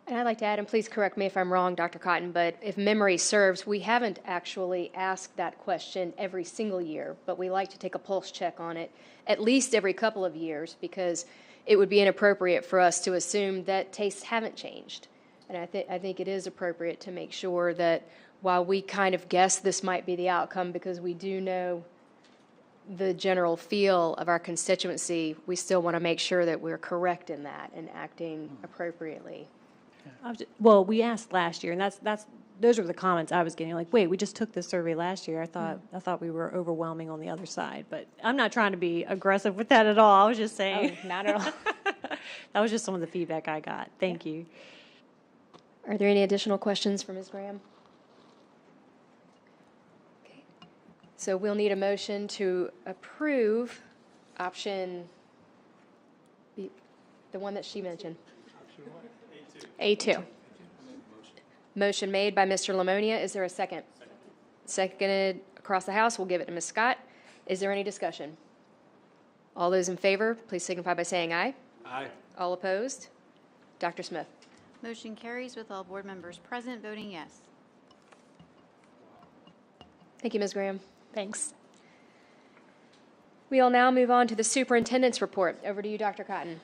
And I'd like to add, and please correct me if I'm wrong, Dr. Cotton, but if memory serves, we haven't actually asked that question every single year, but we like to take a pulse check on it at least every couple of years, because it would be inappropriate for us to assume that tastes haven't changed. And I think it is appropriate to make sure that while we kind of guess this might be the outcome, because we do know the general feel of our constituency, we still want to make sure that we're correct in that and acting appropriately. Well, we asked last year, and those are the comments I was getting. Like, wait, we just took this survey last year. I thought we were overwhelming on the other side, but I'm not trying to be aggressive with that at all. I was just saying. Oh, not at all. That was just some of the feedback I got. Thank you. Are there any additional questions for Ms. Graham? Okay. So we'll need a motion to approve option B, the one that she mentioned. A2. Motion made by Mr. Lamonia. Is there a second? Seconded across the House. We'll give it to Ms. Scott. Is there any discussion? All those in favor, please signify by saying aye. Aye. All opposed? Dr. Smith. Motion carries with all board members present voting yes. Thank you, Ms. Graham. Thanks. We'll now move on to the superintendent's report. Over to you, Dr. Cotton.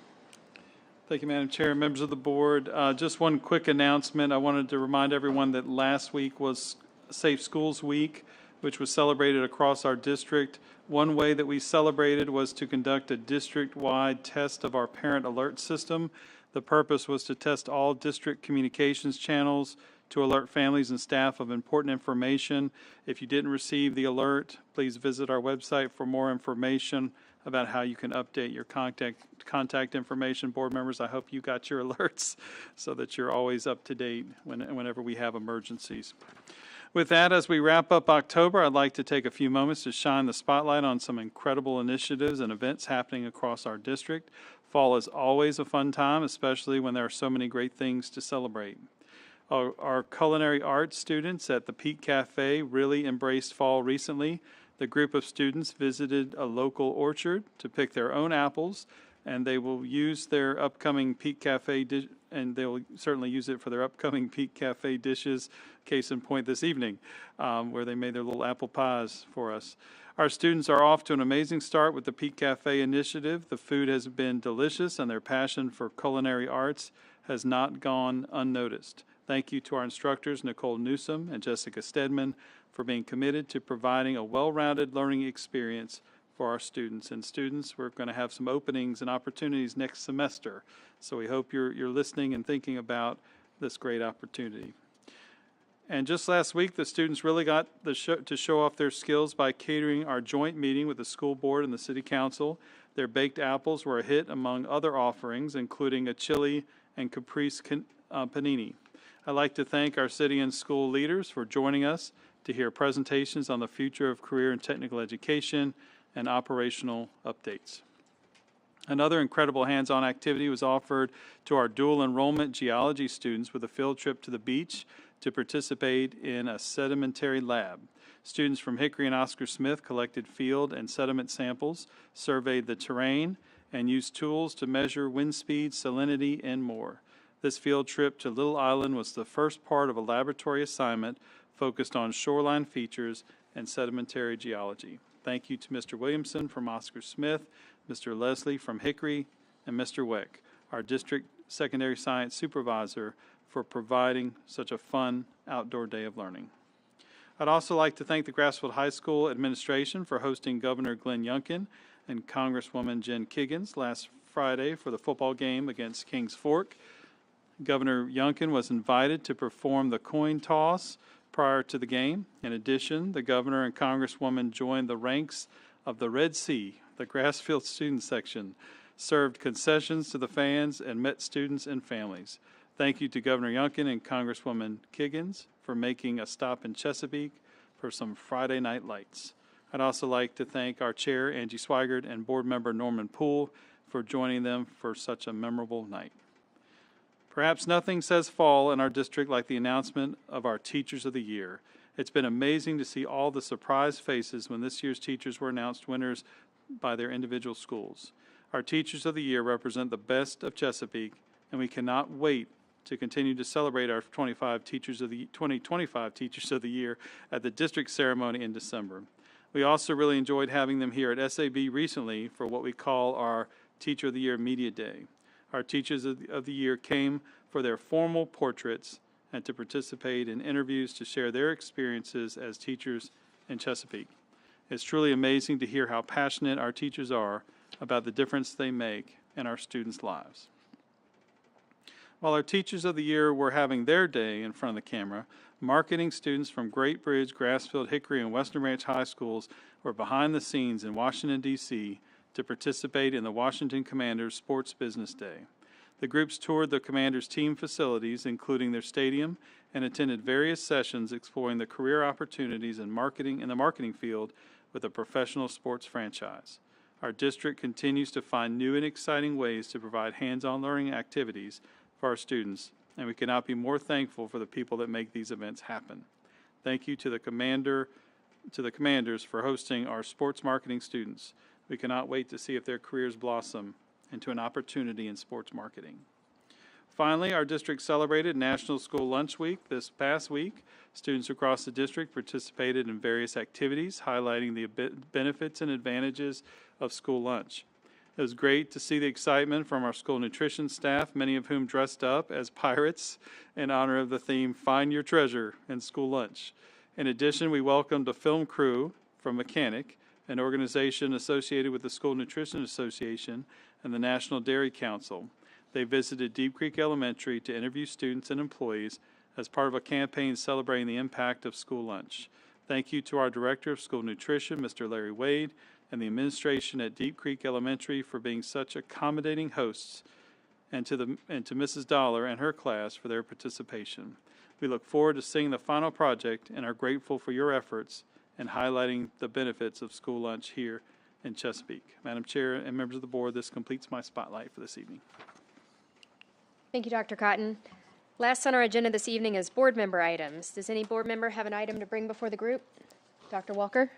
Thank you, Madam Chair, members of the board. Just one quick announcement. I wanted to remind everyone that last week was Safe Schools Week, which was celebrated across our district. One way that we celebrated was to conduct a district-wide test of our parent alert system. The purpose was to test all district communications channels to alert families and staff of important information. If you didn't receive the alert, please visit our website for more information about how you can update your contact information. Board members, I hope you got your alerts so that you're always up to date whenever we have emergencies. With that, as we wrap up October, I'd like to take a few moments to shine the spotlight on some incredible initiatives and events happening across our district. Fall is always a fun time, especially when there are so many great things to celebrate. Our culinary arts students at the Peak Cafe really embraced fall recently. The group of students visited a local orchard to pick their own apples, and they will use their upcoming Peak Cafe and they'll certainly use it for their upcoming Peak Cafe dishes. Case in point this evening, where they made their little apple pies for us. Our students are off to an amazing start with the Peak Cafe initiative. The food has been delicious, and their passion for culinary arts has not gone unnoticed. Thank you to our instructors, Nicole Newsom and Jessica Stedman, for being committed to providing a well-rounded learning experience for our students. And students, we're going to have some openings and opportunities next semester, so we hope you're listening and thinking about this great opportunity. And just last week, the students really got to show off their skills by catering our joint meeting with the school board and the city council. Their baked apples were a hit among other offerings, including a chili and caprese panini. I'd like to thank our city and school leaders for joining us to hear presentations on the future of career and technical education and operational updates. Another incredible hands-on activity was offered to our dual enrollment geology students with a field trip to the beach to participate in a sedimentary lab. Students from Hickory and Oscar Smith collected field and sediment samples, surveyed the terrain, and used tools to measure wind speed, salinity, and more. This field trip to Little Island was the first part of a laboratory assignment focused on shoreline features and sedimentary geology. Thank you to Mr. Williamson from Oscar Smith, Mr. Leslie from Hickory, and Mr. Weck, our district secondary science supervisor, for providing such a fun outdoor day of learning. I'd also like to thank the Grassfield High School administration for hosting Governor Glenn Youngkin and Congresswoman Jen Kiggins last Friday for the football game against Kings Fork. Governor Youngkin was invited to perform the coin toss prior to the game. In addition, the governor and Congresswoman joined the ranks of the Red Sea, the Grassfield student section, served concessions to the fans, and met students and families. Thank you to Governor Youngkin and Congresswoman Kiggins for making a stop in Chesapeake for some Friday night lights. I'd also like to thank our chair, Angie Swigert, and board member Norman Poole for joining them for such a memorable night. Perhaps nothing says fall in our district like the announcement of our Teachers of the Year. It's been amazing to see all the surprised faces when this year's teachers were announced winners by their individual schools. Our Teachers of the Year represent the best of Chesapeake, and we cannot wait to continue to celebrate our 2025 Teachers of the Year at the district ceremony in December. We also really enjoyed having them here at SAB recently for what we call our Teacher of the Year Media Day. Our Teachers of the Year came for their formal portraits and to participate in interviews to share their experiences as teachers in Chesapeake. It's truly amazing to hear how passionate our teachers are about the difference they make in our students' lives. While our Teachers of the Year were having their day in front of the camera, marketing students from Great Bridge, Grassfield, Hickory, and Western Ranch High Schools were behind the scenes in Washington, D.C. to participate in the Washington Commanders Sports Business Day. The groups toured the Commanders' team facilities, including their stadium, and attended various sessions exploring the career opportunities in the marketing field with a professional sports franchise. Our district continues to find new and exciting ways to provide hands-on learning activities for our students, and we cannot be more thankful for the people that make these events happen. Thank you to the Commanders for hosting our sports marketing students. We cannot wait to see if their careers blossom into an opportunity in sports marketing. Finally, our district celebrated National School Lunch Week this past week. Students across the district participated in various activities highlighting the benefits and advantages of school lunch. It was great to see the excitement from our school nutrition staff, many of whom dressed up as pirates in honor of the theme, Find Your Treasure in School Lunch. In addition, we welcomed a film crew from Mechanic, an organization associated with the School Nutrition Association and the National Dairy Council. They visited Deep Creek Elementary to interview students and employees as part of a campaign celebrating the impact of school lunch. Thank you to our Director of School Nutrition, Mr. Larry Wade, and the administration at Deep Creek Elementary for being such accommodating hosts, and to Mrs. Dollar and her class for their participation. We look forward to seeing the final project and are grateful for your efforts in highlighting the benefits of school lunch here in Chesapeake. Madam Chair and members of the board, this completes my spotlight for this evening. Thank you, Dr. Cotton. Last on our agenda this evening is board member items. Does any board member have an item to bring before the group? Dr. Walker?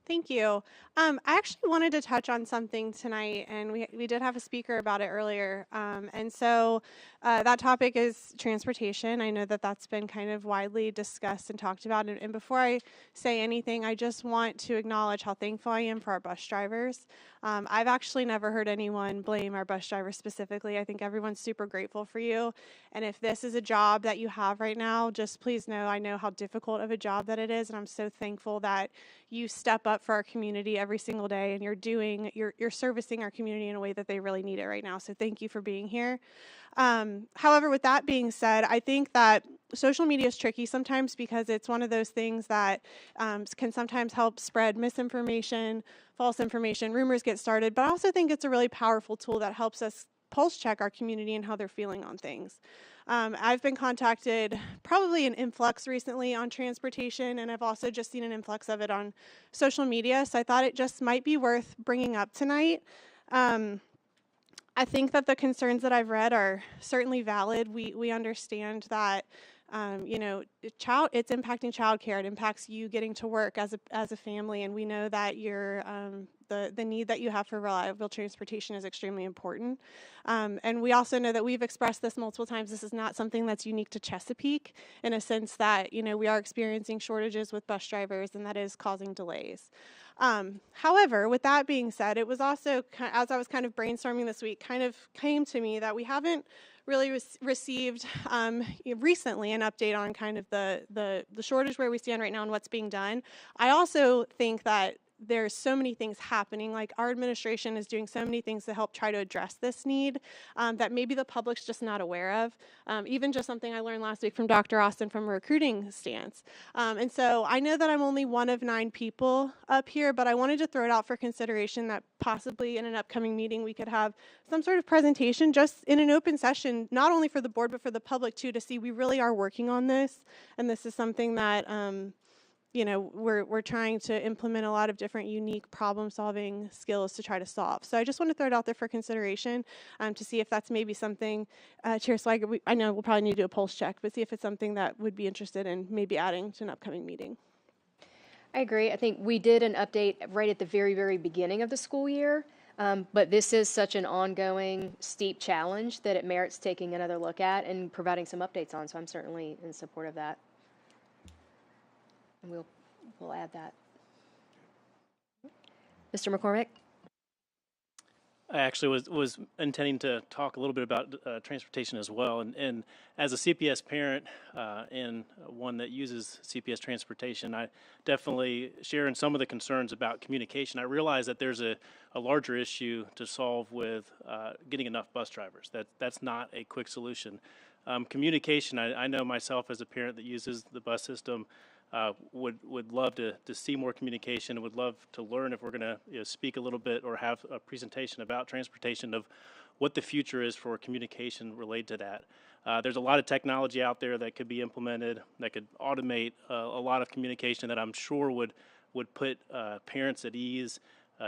Thank you. I actually wanted to touch on something tonight, and we did have a speaker about it earlier. That topic is transportation. I know that that's been kind of widely discussed and talked about. And before I say anything, I just want to acknowledge how thankful I am for our bus drivers. I've actually never heard anyone blame our bus drivers specifically. I think everyone's super grateful for you. And if this is a job that you have right now, just please know I know how difficult of a job that it is, and I'm so thankful that you step up for our community every single day, and you're servicing our community in a way that they really need it right now. So thank you for being here. However, with that being said, I think that social media is tricky sometimes because it's one of those things that can sometimes help spread misinformation, false information, rumors get started. But I also think it's a really powerful tool that helps us pulse check our community and how they're feeling on things. I've been contacted probably an influx recently on transportation, and I've also just seen an influx of it on social media. So I thought it just might be worth bringing up tonight. I think that the concerns that I've read are certainly valid. We understand that it's impacting childcare. It impacts you getting to work as a family, and we know that the need that you have for reliable transportation is extremely important. And we also know that we've expressed this multiple times. This is not something that's unique to Chesapeake, in a sense that we are experiencing shortages with bus drivers, and that is causing delays. However, with that being said, it was also, as I was kind of brainstorming this week, kind of came to me that we haven't really received recently an update on kind of the shortage where we stand right now and what's being done. I also think that there's so many things happening, like our administration is doing so many things to help try to address this need that maybe the public's just not aware of. Even just something I learned last week from Dr. Austin from a recruiting stance. And so I know that I'm only one of 9 people up here, but I wanted to throw it out for consideration that possibly in an upcoming meeting we could have some sort of presentation just in an open session, not only for the board, but for the public too, to see we really are working on this. And this is something that we're trying to implement a lot of different unique problem-solving skills to try to solve. So I just want to throw it out there for consideration to see if that's maybe something, Chair Swiger, I know we'll probably need to do a pulse check, but see if it's something that would be interested in maybe adding to an upcoming meeting. I agree. I think we did an update right at the very, very beginning of the school year, but this is such an ongoing, steep challenge that it merits taking another look at and providing some updates on, so I'm certainly in support of that. And we'll add that. Mr. McCormick? I actually was intending to talk a little bit about transportation as well. And as a CPS parent and one that uses CPS transportation, I definitely share in some of the concerns about communication. I realize that there's a larger issue to solve with getting enough bus drivers. That's not a quick solution. Communication, I know myself as a parent that uses the bus system, would love to see more communication, would love to learn if we're going to speak a little bit or have a presentation about transportation of what the future is for communication related to that. There's a lot of technology out there that could be implemented that could automate a lot of communication that I'm sure would put parents at ease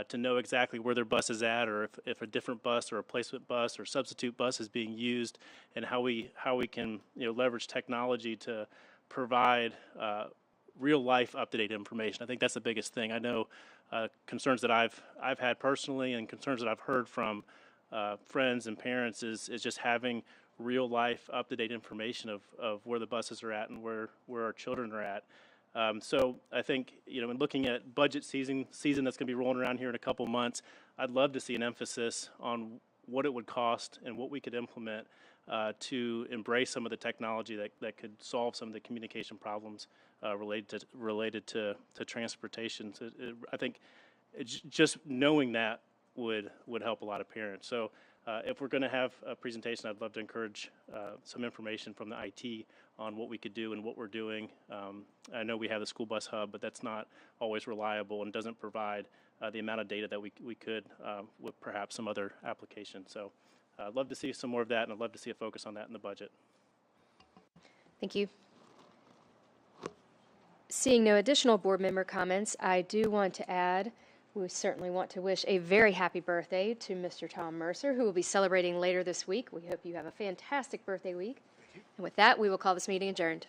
to know exactly where their bus is at, or if a different bus or a replacement bus or substitute bus is being used, and how we can leverage technology to provide real life up-to-date information. I think that's the biggest thing. I know concerns that I've had personally and concerns that I've heard from friends and parents is just having real life up-to-date information of where the buses are at and where our children are at. So I think, in looking at budget season that's going to be rolling around here in a couple months, I'd love to see an emphasis on what it would cost and what we could implement to embrace some of the technology that could solve some of the communication problems related to transportation. So I think just knowing that would help a lot of parents. So if we're going to have a presentation, I'd love to encourage some information from the IT on what we could do and what we're doing. I know we have the school bus hub, but that's not always reliable and doesn't provide the amount of data that we could with perhaps some other applications. So I'd love to see some more of that, and I'd love to see a focus on that in the budget. Thank you. Seeing no additional board member comments, I do want to add, we certainly want to wish a very happy birthday to Mr. Tom Mercer, who will be celebrating later this week. We hope you have a fantastic birthday week. And with that, we will call this meeting adjourned.